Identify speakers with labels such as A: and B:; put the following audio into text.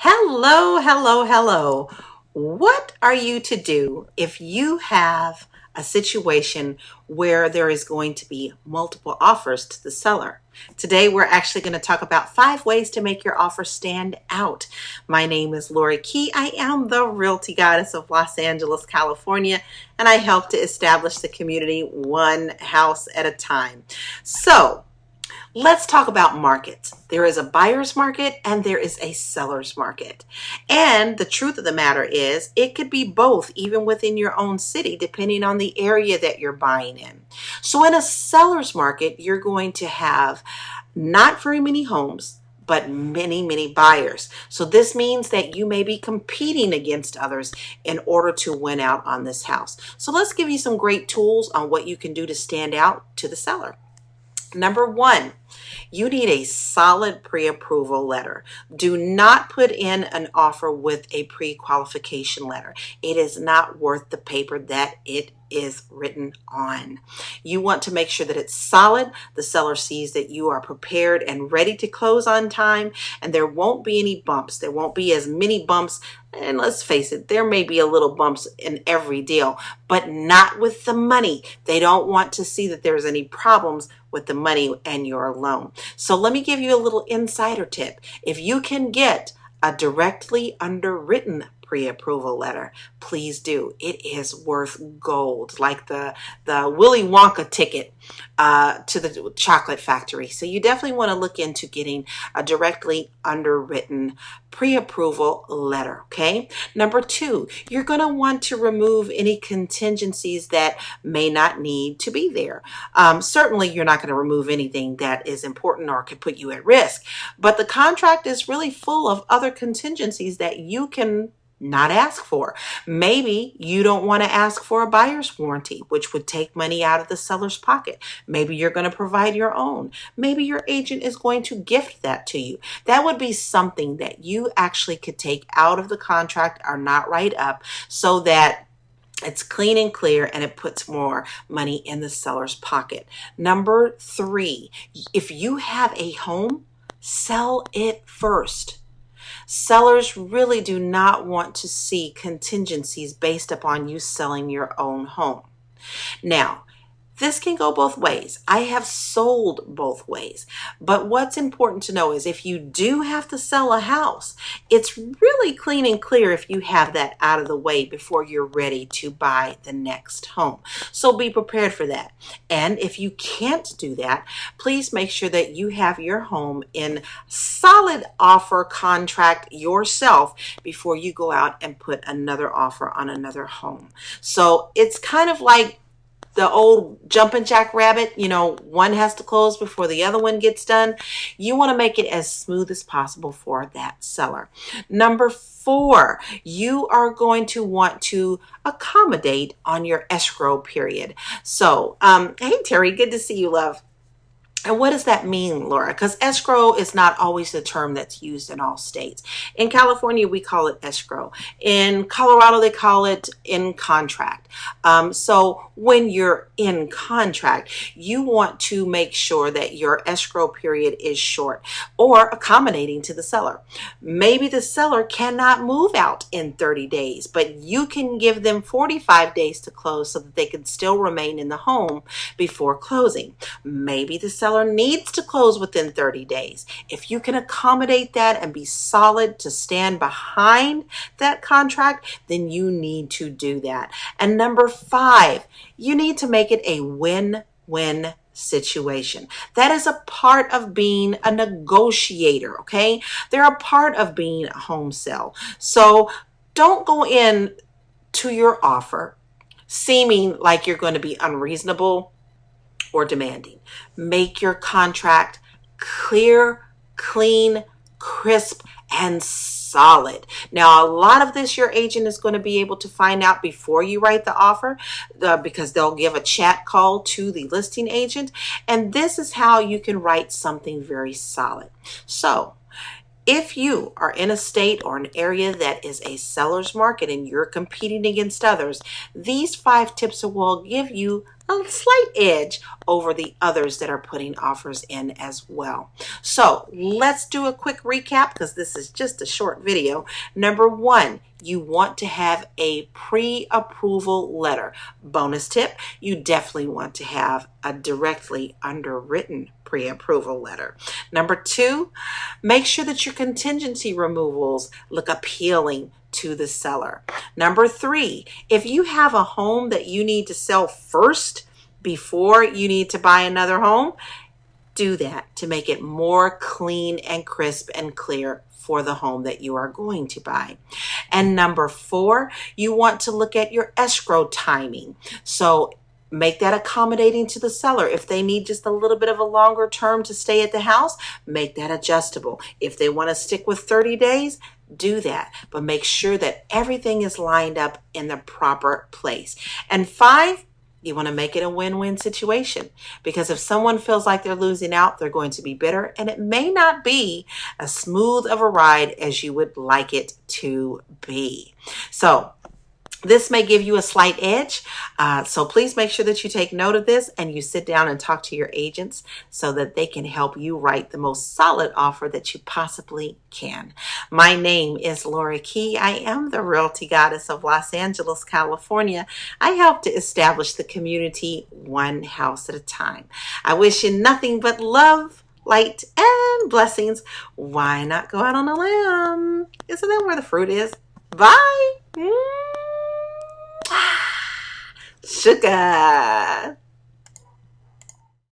A: Hello, hello, hello. What are you to do if you have a situation where there is going to be multiple offers to the seller? Today, we're actually going to talk about 5 ways to make your offer stand out. My name is Lori Key. I am the Realty Goddess of Los Angeles, California, and I help to establish the community one house at a time. So, let's talk about markets. There is a buyer's market and there is a seller's market. And the truth of the matter is, it could be both, even within your own city, depending on the area that you're buying in. So, in a seller's market, you're going to have not very many homes, but many, many buyers. So this means that you may be competing against others in order to win out on this house. So let's give you some great tools on what you can do to stand out to the seller. Number one, you need a solid pre-approval letter. Do not put in an offer with a pre-qualification letter. It is not worth the paper that it is written on. You want to make sure that it's solid. The seller sees that you are prepared and ready to close on time, and there won't be any bumps. There won't be as many bumps. And let's face it, there may be a little bumps in every deal, but not with the money. They don't want to see that there's any problems with the money and your loan. So let me give you a little insider tip. If you can get a directly underwritten pre-approval letter, please do. It is worth gold, like the Willy Wonka ticket to the chocolate factory. So you definitely want to look into getting a directly underwritten pre-approval letter, okay? Number two, you're going to want to remove any contingencies that may not need to be there. Certainly, you're not going to remove anything that is important or could put you at risk, but the contract is really full of other contingencies that you can not ask for. Maybe you don't want to ask for a buyer's warranty, which would take money out of the seller's pocket. Maybe you're going to provide your own. Maybe your agent is going to gift that to you. That would be something that you actually could take out of the contract or not write up so that it's clean and clear and it puts more money in the seller's pocket. Number three, if you have a home, sell it first. Sellers really do not want to see contingencies based upon you selling your own home. Now, this can go both ways. I have sold both ways. But what's important to know is if you do have to sell a house, it's really clean and clear if you have that out of the way before you're ready to buy the next home. So be prepared for that. And if you can't do that, please make sure that you have your home in solid offer contract yourself before you go out and put another offer on another home. So it's kind of like the old jumping jack rabbit, one has to close before the other one gets done. You want to make it as smooth as possible for that seller. Number four, you are going to want to accommodate on your escrow period. So, hey, Terry, good to see you, love. And what does that mean, Laura? Because escrow is not always the term that's used in all states. In California, we call it escrow. In Colorado, they call it in contract. So when you're in contract, you want to make sure that your escrow period is short or accommodating to the seller. Maybe the seller cannot move out in 30 days, but you can give them 45 days to close so that they can still remain in the home before closing. Maybe the seller needs to close within 30 days. If you can accommodate that and be solid to stand behind that contract, then you need to do that. And number five, you need to make it a win-win situation. That is a part of being a negotiator, okay? They're a part of being a home sale. So don't go in to your offer seeming like you're going to be unreasonable or demanding. Make your contract clear, clean, crisp, and solid. Now, a lot of this your agent is going to be able to find out before you write the offer because they'll give a chat call to the listing agent. And this is how you can write something very solid. So, if you are in a state or an area that is a seller's market and you're competing against others, these 5 tips will give you a slight edge over the others that are putting offers in as well. So let's do a quick recap because this is just a short video. Number one, you want to have a pre-approval letter. Bonus tip, you definitely want to have a directly underwritten pre-approval letter. Number two, make sure that your contingency removals look appealing to the seller. Number three, if you have a home that you need to sell first before you need to buy another home, do that to make it more clean and crisp and clear for the home that you are going to buy. And number four, you want to look at your escrow timing. So make that accommodating to the seller. If they need just a little bit of a longer term to stay at the house, make that adjustable. If they want to stick with 30 days, do that. But make sure that everything is lined up in the proper place. And five, you want to make it a win-win situation, because if someone feels like they're losing out, they're going to be bitter, and it may not be as smooth of a ride as you would like it to be. So this may give you a slight edge. So please make sure that you take note of this and you sit down and talk to your agents so that they can help you write the most solid offer that you possibly can. My name is Laura Key. I am the Realty Goddess of Los Angeles, California. I help to establish the community one house at a time. I wish you nothing but love, light, and blessings. Why not go out on a limb? Isn't that where the fruit is? Bye. Sugar.